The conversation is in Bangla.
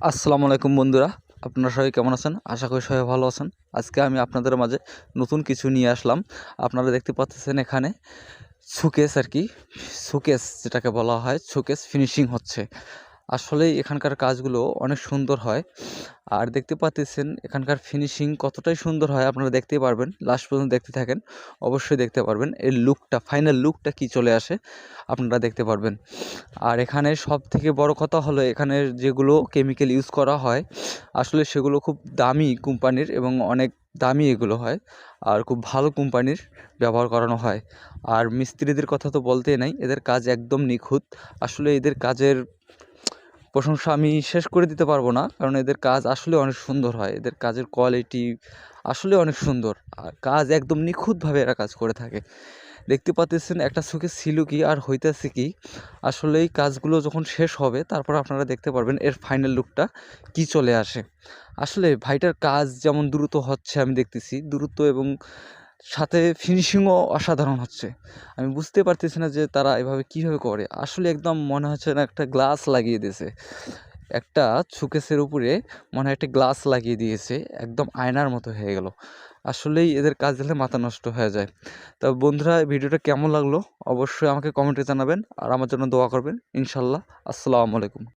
আসসালামু আলাইকুম বন্ধুরা, আপনারা সবাই কেমন আছেন? আশা করি সবাই ভালো আছেন। আজকে আমি আপনাদের মাঝে নতুন কিছু নিয়ে আসলাম। আপনারা দেখতে পাচ্ছেন এখানে শোকেস আর কি, শোকেস যেটাকে বলা হয়, শোকেস ফিনিশিং হচ্ছে। আসলেই এখানকার কাজগুলো অনেক সুন্দর হয়। আর দেখতে পাচ্ছেন এখানকার ফিনিশিং কতটাই সুন্দর হয় আপনারা দেখতেই পারবেন। লাস্ট পর্যন্ত দেখতে থাকেন, অবশ্যই দেখতে পারবেন। এর লুকটা, ফাইনাল লুকটা কী চলে আসে আপনারা দেখতে পারবেন। আর এখানে সবথেকে বড় কথা হলো এখানের যেগুলো কেমিক্যাল ইউজ করা হয় আসলে সেগুলো খুব দামি কোম্পানির এবং অনেক দামি এগুলো হয়। আর খুব ভালো কোম্পানির ব্যবহার করানো হয়। আর মিস্ত্রিদের কথা তো বলতেই নাই, এদের কাজ একদম নিখুঁত। আসলে এদের কাজের প্রশংসা আমি শেষ করে দিতে পারবো না, কারণ এদের কাজ আসলে অনেক সুন্দর হয়। এদের কাজের কোয়ালিটি আসলে অনেক সুন্দর, আর কাজ একদম নিখুঁতভাবে এরা কাজ করে থাকে। দেখতে পাচ্ছেন একটা চোখে ছিল কি আর হইতেছে কি। আসলে এই কাজগুলো যখন শেষ হবে তারপর আপনারা দেখতে পারবেন এর ফাইনাল লুকটা কি চলে আসে। আসলে ভাইটার কাজ যেমন দ্রুত হচ্ছে আমি দেখতেছি, দ্রুত এবং সাথে ফিনিশিংও অসাধারণ হচ্ছে। আমি বুঝতে পারতেছি না যে তারা এভাবে কীভাবে করে। আসলে একদম মনে হচ্ছে না একটা গ্লাস লাগিয়ে দিয়েছে, একটা শোকেসের উপরে মনে হয় একটা গ্লাস লাগিয়ে দিয়েছে, একদম আয়নার মতো হয়ে গেল। আসলেই এদের কাজ দেখলে মাথা নষ্ট হয়ে যায়। তা বন্ধুরা, ভিডিওটা কেমন লাগলো অবশ্যই আমাকে কমেন্টে জানাবেন, আর আমার জন্য দোয়া করবেন ইনশাল্লাহ। আসসালামু আলাইকুম।